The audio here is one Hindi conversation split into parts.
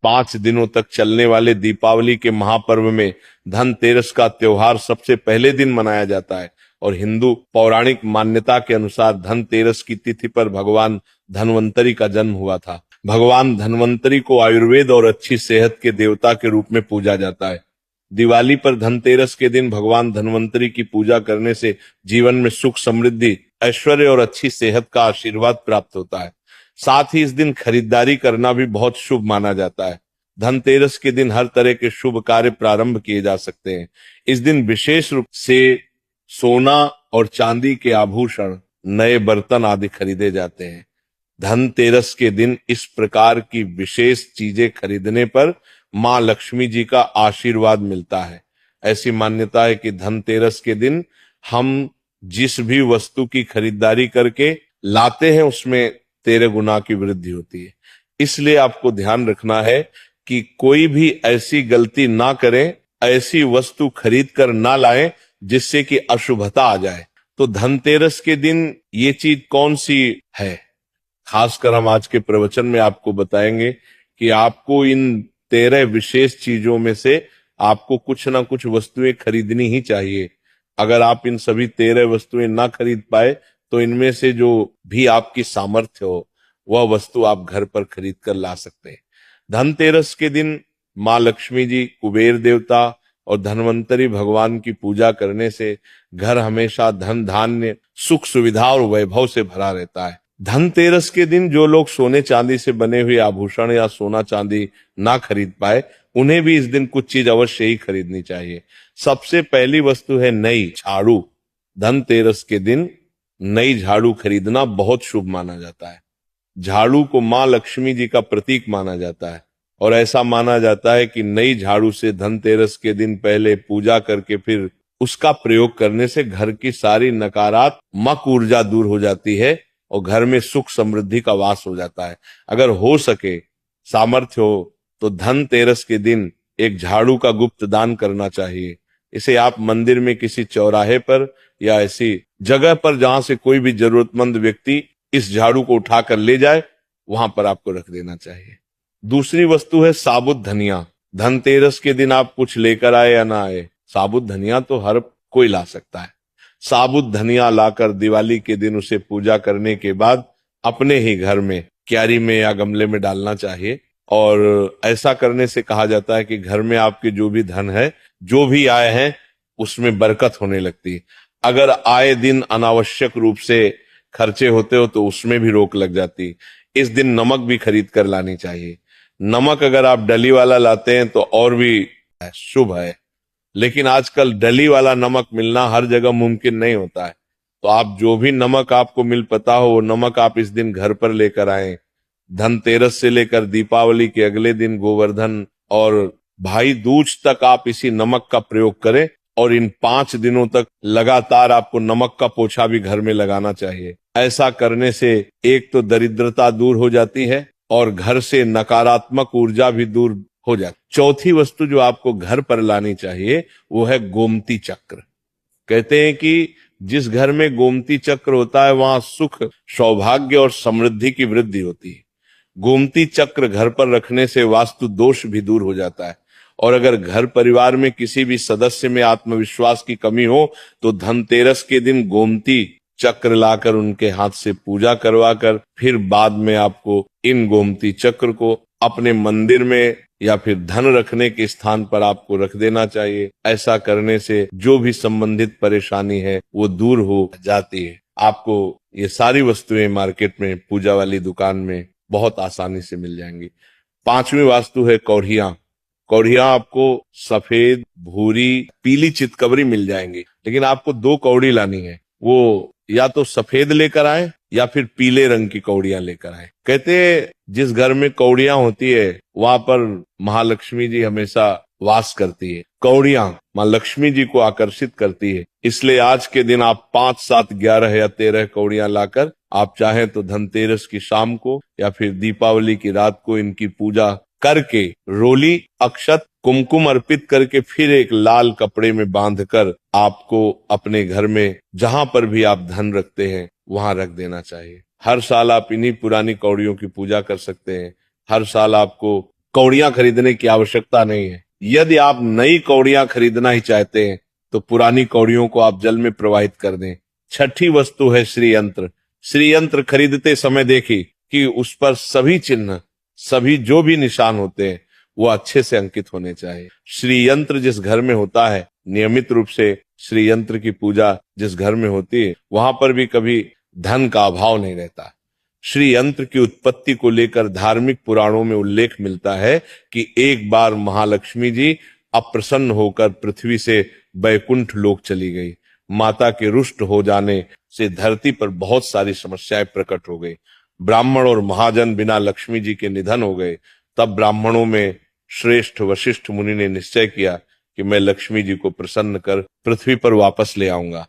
5 दिनों तक चलने वाले दीपावली के महापर्व में धनतेरस का त्योहार सबसे पहले दिन मनाया जाता है। और हिंदू पौराणिक मान्यता के अनुसार धनतेरस की तिथि पर भगवान धन्वंतरी का जन्म हुआ था। भगवान धन्वंतरी को आयुर्वेद और अच्छी सेहत के देवता के रूप में पूजा जाता है। दिवाली पर धनतेरस के दिन भगवान धन्वंतरी की पूजा करने से जीवन में सुख, समृद्धि, ऐश्वर्य और अच्छी सेहत का आशीर्वाद प्राप्त होता है। साथ ही इस दिन खरीदारी करना भी बहुत शुभ माना जाता है। धनतेरस के दिन हर तरह के शुभ कार्य प्रारंभ किए जा सकते हैं। इस दिन विशेष रूप से सोना और चांदी के आभूषण, नए बर्तन आदि खरीदे जाते हैं। धनतेरस के दिन इस प्रकार की विशेष चीजें खरीदने पर मां लक्ष्मी जी का आशीर्वाद मिलता है। ऐसी मान्यता है कि धनतेरस के दिन हम जिस भी वस्तु की खरीदारी करके लाते हैं उसमें 13 गुना की वृद्धि होती है। इसलिए आपको ध्यान रखना है कि कोई भी ऐसी गलती ना करें, ऐसी वस्तु खरीद कर ना लाएं जिससे कि अशुभता आ जाए। तो धनतेरस के दिन ये चीज कौन सी है, खासकर हम आज के प्रवचन में आपको बताएंगे कि आपको इन 13 विशेष चीजों में से आपको कुछ ना कुछ वस्तुएं खरीदनी ही चाहिए। अगर आप इन सभी 13 वस्तुएं ना खरीद पाए तो इनमें से जो भी आपकी सामर्थ्य हो वह वस्तु आप घर पर खरीद कर ला सकते हैं। धनतेरस के दिन मां लक्ष्मी जी, कुबेर देवता और धन्वंतरी भगवान की पूजा करने से घर हमेशा धन, धान्य, सुख, सुविधा और वैभव से भरा रहता है। धनतेरस के दिन जो लोग सोने चांदी से बने हुए आभूषण या सोना चांदी ना खरीद पाए, उन्हें भी इस दिन कुछ चीज अवश्य ही खरीदनी चाहिए। सबसे पहली वस्तु है नई झाड़ू। धनतेरस के दिन नई झाड़ू खरीदना बहुत शुभ माना जाता है। झाड़ू को मां लक्ष्मी जी का प्रतीक माना जाता है और ऐसा माना जाता है कि नई झाड़ू से धनतेरस के दिन पहले पूजा करके फिर उसका प्रयोग करने से घर की सारी नकारात्मक ऊर्जा दूर हो जाती है और घर में सुख, समृद्धि का वास हो जाता है। अगर हो सके, सामर्थ्य हो तो धनतेरस के दिन एक झाड़ू का गुप्त दान करना चाहिए। इसे आप मंदिर में किसी चौराहे पर या ऐसी जगह पर जहां से कोई भी जरूरतमंद व्यक्ति इस झाड़ू को उठाकर ले जाए, वहां पर आपको रख देना चाहिए। दूसरी वस्तु है साबुत धनिया। धनतेरस के दिन आप कुछ लेकर आए या ना आए, साबुत धनिया तो हर कोई ला सकता है। साबुत धनिया लाकर दिवाली के दिन उसे पूजा करने के बाद अपने ही घर में क्यारी में या गमले में डालना चाहिए। और ऐसा करने से कहा जाता है कि घर में आपके जो भी धन है, जो भी आए हैं, उसमें बरकत होने लगती है। अगर आए दिन अनावश्यक रूप से खर्चे होते हो तो उसमें भी रोक लग जाती। इस दिन नमक भी खरीद कर लानी चाहिए। नमक अगर आप डली वाला लाते हैं तो और भी शुभ है, लेकिन आजकल डली वाला नमक मिलना हर जगह मुमकिन नहीं होता है। तो आप जो भी नमक आपको मिल पता हो वो नमक आप इस दिन घर पर लेकर आए। धनतेरस से लेकर दीपावली के अगले दिन गोवर्धन और भाई दूज तक आप इसी नमक का प्रयोग करें और इन 5 दिनों तक लगातार आपको नमक का पोछा भी घर में लगाना चाहिए। ऐसा करने से एक तो दरिद्रता दूर हो जाती है और घर से नकारात्मक ऊर्जा भी दूर हो जाती। चौथी वस्तु जो आपको घर पर लानी चाहिए वो है गोमती चक्र। कहते हैं कि जिस घर में गोमती चक्र होता है वहां सुख, सौभाग्य और समृद्धि की वृद्धि होती है। गोमती चक्र घर पर रखने से वास्तु दोष भी दूर हो जाता है। और अगर घर परिवार में किसी भी सदस्य में आत्मविश्वास की कमी हो तो धनतेरस के दिन गोमती चक्र लाकर उनके हाथ से पूजा करवाकर फिर बाद में आपको इन गोमती चक्र को अपने मंदिर में या फिर धन रखने के स्थान पर आपको रख देना चाहिए। ऐसा करने से जो भी संबंधित परेशानी है वो दूर हो जाती है। आपको ये सारी वस्तुएं मार्केट में, पूजा वाली दुकान में बहुत आसानी से मिल जाएंगी। 5वीं वास्तु है कौड़ियां। कौड़ियां आपको सफेद, भूरी, पीली चितकबरी मिल जाएंगी, लेकिन आपको 2 कौड़ी लानी है। वो या तो सफेद लेकर आए या फिर पीले रंग की कौड़ियां लेकर आए। कहते हैं जिस घर में कौड़ियां होती है वहां पर महालक्ष्मी जी हमेशा वास करती है। कौड़ियां मां लक्ष्मी जी को आकर्षित करती है। इसलिए आज के दिन आप 5, 7, 11 या 13 कौड़ियां लाकर आप चाहें तो धनतेरस की शाम को या फिर दीपावली की रात को इनकी पूजा करके रोली, अक्षत, कुमकुम अर्पित करके फिर एक लाल कपड़े में बांधकर आपको अपने घर में जहां पर भी आप धन रखते हैं वहां रख देना चाहिए। हर साल आप इन्हीं पुरानी कौड़ियों की पूजा कर सकते हैं। हर साल आपको कौड़ियां खरीदने की आवश्यकता नहीं है। यदि आप नई कौड़ियां खरीदना ही चाहते हैं तो पुरानी कौड़ियों को आप जल में प्रवाहित कर दें। छठी वस्तु है श्री यंत्र। श्री यंत्र खरीदते समय देखिए कि उस पर सभी चिन्ह, सभी जो भी निशान होते हैं वो अच्छे से अंकित होने चाहिए। श्री यंत्र जिस घर में होता है, नियमित रूप से श्री यंत्र की पूजा जिस घर में होती है, वहां पर भी कभी धन का अभाव नहीं रहता। श्री यंत्र की उत्पत्ति को लेकर धार्मिक पुराणों में उल्लेख मिलता है कि एक बार महालक्ष्मी जी अप्रसन्न होकर पृथ्वी से बैकुंठ लोक चली गई। माता के रुष्ट हो जाने से धरती पर बहुत सारी समस्याएं प्रकट हो गई। ब्राह्मण और महाजन बिना लक्ष्मी जी के निधन हो गए। तब ब्राह्मणों में श्रेष्ठ वशिष्ठ मुनि ने निश्चय किया कि मैं लक्ष्मी जी को प्रसन्न कर पृथ्वी पर वापस ले आऊंगा।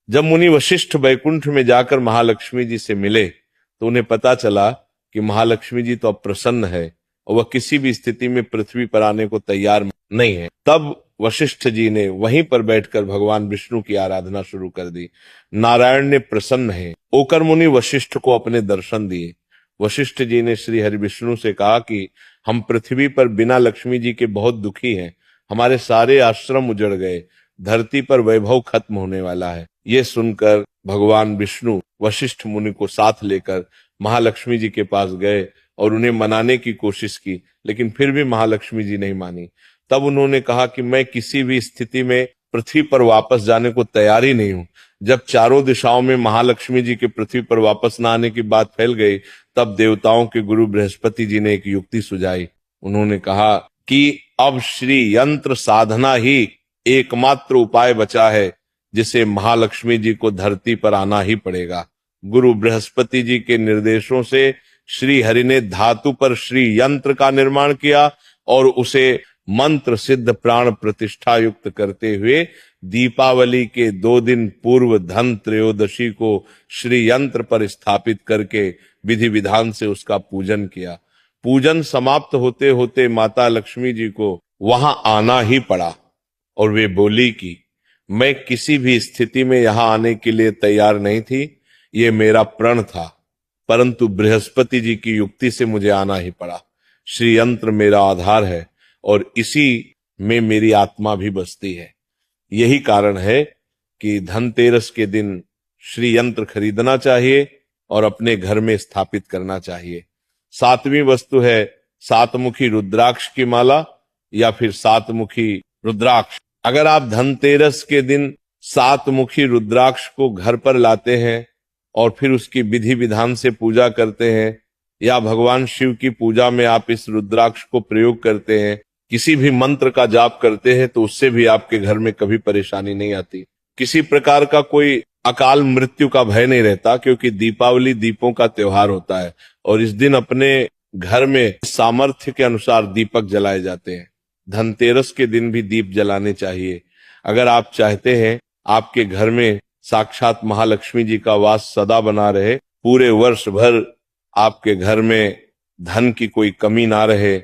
जब मुनि वशिष्ठ बैकुंठ में जाकर महालक्ष्मी जी से मिले तो उन्हें पता चला कि महालक्ष्मी जी तो अब प्रसन्न है और वह किसी भी स्थिति में पृथ्वी पर आने को तैयार नहीं है। तब वशिष्ठ जी ने वहीं पर बैठकर भगवान विष्णु की आराधना शुरू कर दी। नारायण ने प्रसन्न है होकर मुनि वशिष्ठ को अपने दर्शन दिए। वशिष्ठ जी ने श्री हरि विष्णु से कहा कि हम पृथ्वी पर बिना लक्ष्मी जी के बहुत दुखी हैं। हमारे सारे आश्रम उजड़ गए, धरती पर वैभव खत्म होने वाला है। ये सुनकर भगवान विष्णु वशिष्ठ मुनि को साथ लेकर महालक्ष्मी जी के पास गए और उन्हें मनाने की कोशिश की, लेकिन फिर भी महालक्ष्मी जी नहीं मानी। तब उन्होंने कहा कि मैं किसी भी स्थिति में पृथ्वी पर वापस जाने को तैयार ही नहीं हूं। जब चारों दिशाओं में महालक्ष्मी जी के पृथ्वी पर वापस न आने की बात फैल गई, तब देवताओं के गुरु बृहस्पति जी ने एक युक्ति सुझाई। उन्होंने कहा कि अब श्री यंत्र साधना ही एकमात्र उपाय बचा है जिसे महालक्ष्मी जी को धरती पर आना ही पड़ेगा। गुरु बृहस्पति जी के निर्देशों से श्री हरि ने धातु पर श्री यंत्र का निर्माण किया और उसे मंत्र सिद्ध प्राण प्रतिष्ठा युक्त करते हुए दीपावली के 2 दिन पूर्व धन त्रयोदशी को श्री यंत्र पर स्थापित करके विधि विधान से उसका पूजन किया। पूजन समाप्त होते होते माता लक्ष्मी जी को वहां आना ही पड़ा और वे बोली कि मैं किसी भी स्थिति में यहां आने के लिए तैयार नहीं थी, ये मेरा प्रण था, परंतु बृहस्पति जी की युक्ति से मुझे आना ही पड़ा। श्री यंत्र मेरा आधार है और इसी में मेरी आत्मा भी बसती है। यही कारण है कि धनतेरस के दिन श्री यंत्र खरीदना चाहिए और अपने घर में स्थापित करना चाहिए। 7वीं वस्तु है सातमुखी रुद्राक्ष की माला या फिर सातमुखी रुद्राक्ष। अगर आप धनतेरस के दिन सातमुखी रुद्राक्ष को घर पर लाते हैं और फिर उसकी विधि विधान से पूजा करते हैं या भगवान शिव की पूजा में आप इस रुद्राक्ष को प्रयोग करते हैं, किसी भी मंत्र का जाप करते हैं, तो उससे भी आपके घर में कभी परेशानी नहीं आती। किसी प्रकार का कोई अकाल मृत्यु का भय नहीं रहता, क्योंकि दीपावली दीपों का त्योहार होता है और इस दिन अपने घर में सामर्थ्य के अनुसार दीपक जलाए जाते हैं। धनतेरस के दिन भी दीप जलाने चाहिए। अगर आप चाहते हैं आपके घर में साक्षात महालक्ष्मी जी का वास सदा बना रहे, पूरे वर्ष भर आपके घर में धन की कोई कमी ना रहे,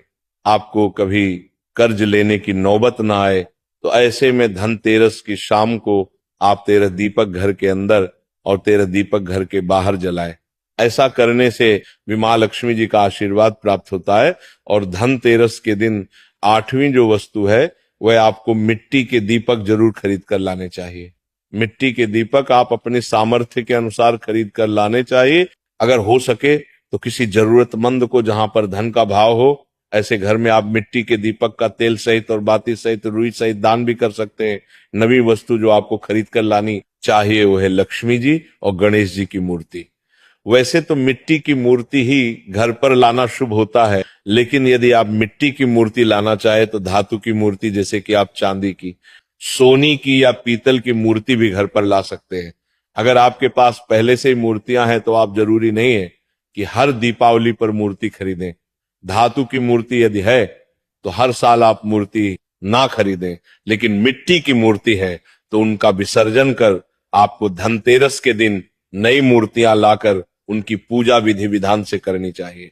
आपको कभी कर्ज लेने की नौबत ना आए, तो ऐसे में धनतेरस की शाम को आप 13 दीपक घर के अंदर और 13 दीपक घर के बाहर जलाएं। ऐसा करने से भी मां लक्ष्मी जी का आशीर्वाद प्राप्त होता है। और धनतेरस के दिन 8वीं जो वस्तु है वह आपको मिट्टी के दीपक जरूर खरीद कर लाने चाहिए। मिट्टी के दीपक आप अपने सामर्थ्य के अनुसार खरीद कर लाने चाहिए। अगर हो सके तो किसी जरूरतमंद को, जहां पर धन का भाव हो, ऐसे घर में आप मिट्टी के दीपक का तेल सहित और बाती सहित रुई सहित दान भी कर सकते हैं। नवी वस्तु जो आपको खरीद कर लानी चाहिए वो है लक्ष्मी जी और गणेश जी की मूर्ति। वैसे तो मिट्टी की मूर्ति ही घर पर लाना शुभ होता है, लेकिन यदि आप मिट्टी की मूर्ति लाना चाहे तो धातु की मूर्ति, जैसे कि आप चांदी की, सोनी की या पीतल की मूर्ति भी घर पर ला सकते हैं। अगर आपके पास पहले से ही मूर्तियां हैं तो आप जरूरी नहीं है कि हर दीपावली पर मूर्ति खरीदें। धातु की मूर्ति यदि है तो हर साल आप मूर्ति ना खरीदें, लेकिन मिट्टी की मूर्ति है तो उनका विसर्जन कर आपको धनतेरस के दिन नई मूर्तियां लाकर उनकी पूजा विधि विधान से करनी चाहिए।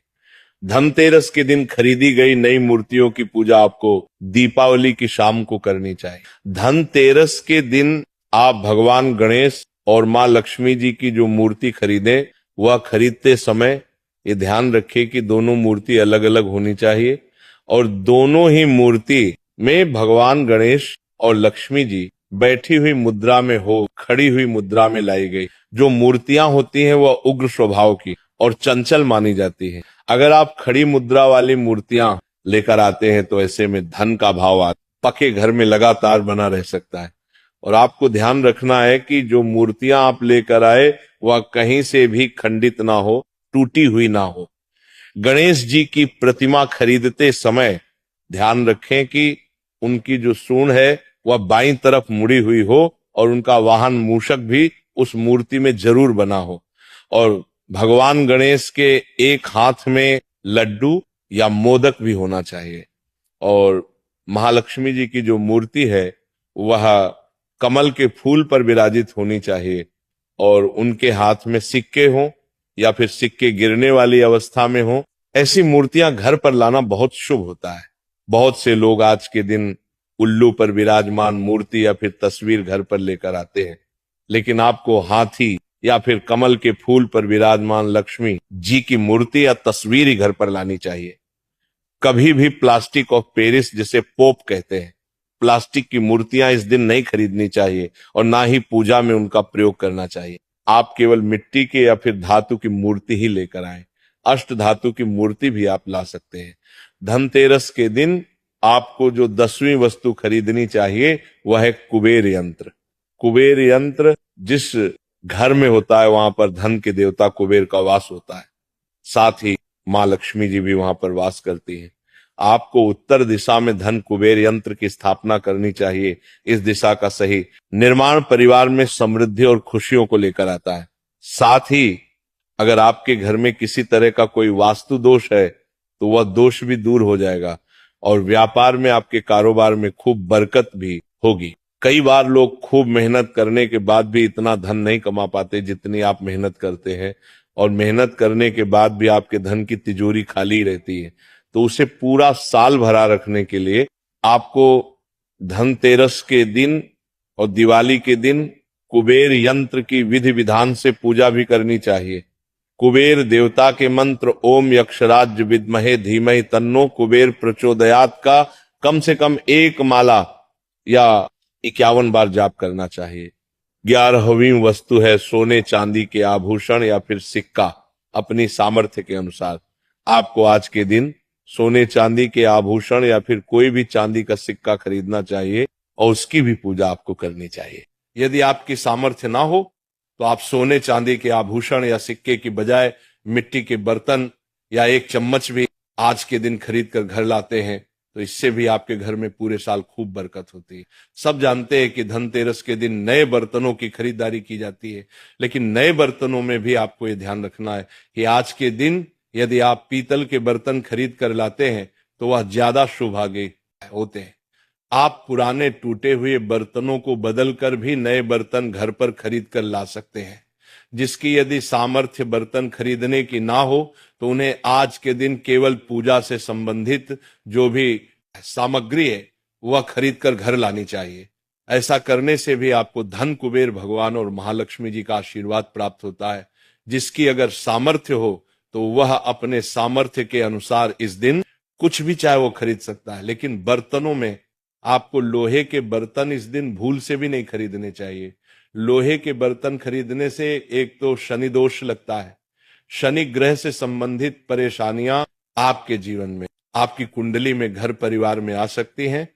धनतेरस के दिन खरीदी गई नई मूर्तियों की पूजा आपको दीपावली की शाम को करनी चाहिए। धनतेरस के दिन आप भगवान गणेश और मां लक्ष्मी जी की जो मूर्ति खरीदें, वह खरीदते समय ये ध्यान रखें कि दोनों मूर्ति अलग अलग होनी चाहिए। और दोनों ही मूर्ति में भगवान गणेश और लक्ष्मी जी बैठी हुई मुद्रा में हो, खड़ी हुई मुद्रा में लाई गई। जो मूर्तियां होती हैं वह उग्र स्वभाव की और चंचल मानी जाती है। अगर आप खड़ी मुद्रा वाली मूर्तियां लेकर आते हैं तो ऐसे में धन का भाव पके घर में लगातार बना रह सकता है। और आपको ध्यान रखना है कि जो मूर्तियां आप लेकर आए वह कहीं से भी खंडित ना हो, टूटी हुई ना हो। गणेश जी की प्रतिमा खरीदते समय ध्यान रखें कि उनकी जो सूंड है वह बाईं तरफ मुड़ी हुई हो और उनका वाहन मूषक भी उस मूर्ति में जरूर बना हो। और भगवान गणेश के एक हाथ में लड्डू या मोदक भी होना चाहिए। और महालक्ष्मी जी की जो मूर्ति है वह कमल के फूल पर विराजित होनी चाहिए और उनके हाथ में सिक्के हों या फिर सिक्के गिरने वाली अवस्था में हो। ऐसी मूर्तियां घर पर लाना बहुत शुभ होता है। बहुत से लोग आज के दिन उल्लू पर विराजमान मूर्ति या फिर तस्वीर घर पर लेकर आते हैं, लेकिन आपको हाथी या फिर कमल के फूल पर विराजमान लक्ष्मी जी की मूर्ति या तस्वीर ही घर पर लानी चाहिए। कभी भी प्लास्टिक ऑफ पेरिस, जिसे पोप कहते हैं, प्लास्टिक की मूर्तियां इस दिन नहीं खरीदनी चाहिए और ना ही पूजा में उनका प्रयोग करना चाहिए। आप केवल मिट्टी के या फिर धातु की मूर्ति ही लेकर आए। अष्ट धातु की मूर्ति भी आप ला सकते हैं। धनतेरस के दिन आपको जो 10वीं वस्तु खरीदनी चाहिए वह है कुबेर यंत्र। कुबेर यंत्र जिस घर में होता है वहां पर धन के देवता कुबेर का वास होता है, साथ ही मां लक्ष्मी जी भी वहां पर वास करती हैं। आपको उत्तर दिशा में धन कुबेर यंत्र की स्थापना करनी चाहिए। इस दिशा का सही निर्माण परिवार में समृद्धि और खुशियों को लेकर आता है। साथ ही अगर आपके घर में किसी तरह का कोई वास्तु दोष है तो वह दोष भी दूर हो जाएगा और व्यापार में, आपके कारोबार में खूब बरकत भी होगी। कई बार लोग खूब मेहनत करने के बाद भी इतना धन नहीं कमा पाते जितनी आप मेहनत करते हैं, और मेहनत करने के बाद भी आपके धन की तिजोरी खाली रहती है। तो उसे पूरा साल भरा रखने के लिए आपको धनतेरस के दिन और दिवाली के दिन कुबेर यंत्र की विधि विधान से पूजा भी करनी चाहिए। कुबेर देवता के मंत्र ओम यक्षराज विद्महे धीमहि तन्नो कुबेर प्रचोदयात का कम से कम 1 माला या 51 बार जाप करना चाहिए। 11वीं वस्तु है सोने चांदी के आभूषण या फिर सिक्का। अपनी सामर्थ्य के अनुसार आपको आज के दिन सोने चांदी के आभूषण या फिर कोई भी चांदी का सिक्का खरीदना चाहिए और उसकी भी पूजा आपको करनी चाहिए। यदि आपकी सामर्थ्य ना हो तो आप सोने चांदी के आभूषण या सिक्के की बजाय मिट्टी के बर्तन या 1 चम्मच भी आज के दिन खरीद कर घर लाते हैं तो इससे भी आपके घर में पूरे साल खूब बरकत होती है। सब जानते हैं कि धनतेरस के दिन नए बर्तनों की खरीदारी की जाती है, लेकिन नए बर्तनों में भी आपको ये ध्यान रखना है कि आज के दिन यदि आप पीतल के बर्तन खरीद कर लाते हैं तो वह ज्यादा शुभागे होते हैं। आप पुराने टूटे हुए बर्तनों को बदलकर भी नए बर्तन घर पर खरीद कर ला सकते हैं। जिसकी यदि सामर्थ्य बर्तन खरीदने की ना हो तो उन्हें आज के दिन केवल पूजा से संबंधित जो भी सामग्री है वह खरीद कर घर लानी चाहिए। ऐसा करने से भी आपको धन कुबेर भगवान और महालक्ष्मी जी का आशीर्वाद प्राप्त होता है। जिसकी अगर सामर्थ्य हो तो वह अपने सामर्थ्य के अनुसार इस दिन कुछ भी चाहे वो खरीद सकता है। लेकिन बर्तनों में आपको लोहे के बर्तन इस दिन भूल से भी नहीं खरीदने चाहिए। लोहे के बर्तन खरीदने से एक तो शनि दोष लगता है, शनि ग्रह से संबंधित परेशानियां आपके जीवन में, आपकी कुंडली में, घर परिवार में आ सकती हैं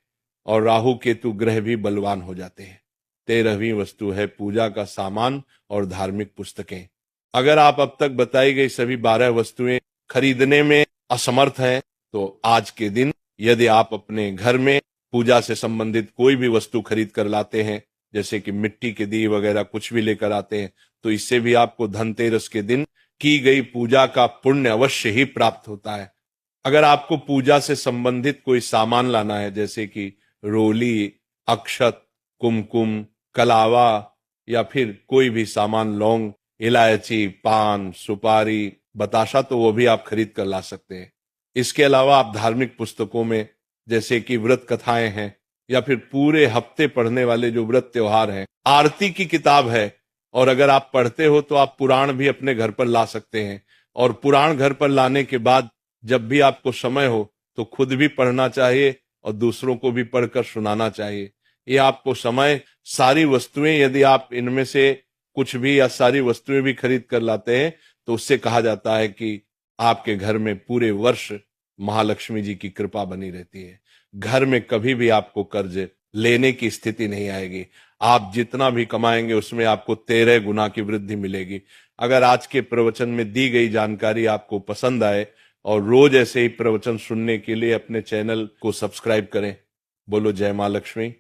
और राहु केतु ग्रह भी बलवान हो जाते हैं। 13वीं वस्तु है पूजा का सामान और धार्मिक पुस्तकें। अगर आप अब तक बताई गई सभी 12 वस्तुएं खरीदने में असमर्थ हैं तो आज के दिन यदि आप अपने घर में पूजा से संबंधित कोई भी वस्तु खरीद कर लाते हैं, जैसे कि मिट्टी के दिए वगैरह कुछ भी लेकर आते हैं, तो इससे भी आपको धनतेरस के दिन की गई पूजा का पुण्य अवश्य ही प्राप्त होता है। अगर आपको पूजा से संबंधित कोई सामान लाना है, जैसे कि रोली, अक्षत, कुमकुम, कलावा या फिर कोई भी सामान, लौंग, इलायची, पान, सुपारी, बताशा, तो वो भी आप खरीद कर ला सकते हैं। इसके अलावा आप धार्मिक पुस्तकों में जैसे कि व्रत कथाएं हैं या फिर पूरे हफ्ते पढ़ने वाले जो व्रत त्योहार हैं, आरती की किताब है, और अगर आप पढ़ते हो तो आप पुराण भी अपने घर पर ला सकते हैं। और पुराण घर पर लाने के बाद जब भी आपको समय हो तो खुद भी पढ़ना चाहिए और दूसरों को भी पढ़कर सुनाना चाहिए। ये आपको समय, सारी वस्तुएं, यदि आप इनमें से कुछ भी या सारी वस्तुएं भी खरीद कर लाते हैं तो उससे कहा जाता है कि आपके घर में पूरे वर्ष महालक्ष्मी जी की कृपा बनी रहती है। घर में कभी भी आपको कर्ज लेने की स्थिति नहीं आएगी। आप जितना भी कमाएंगे उसमें आपको 13 गुना की वृद्धि मिलेगी। अगर आज के प्रवचन में दी गई जानकारी आपको पसंद आए और रोज ऐसे ही प्रवचन सुनने के लिए अपने चैनल को सब्सक्राइब करें। बोलो जय मां लक्ष्मी।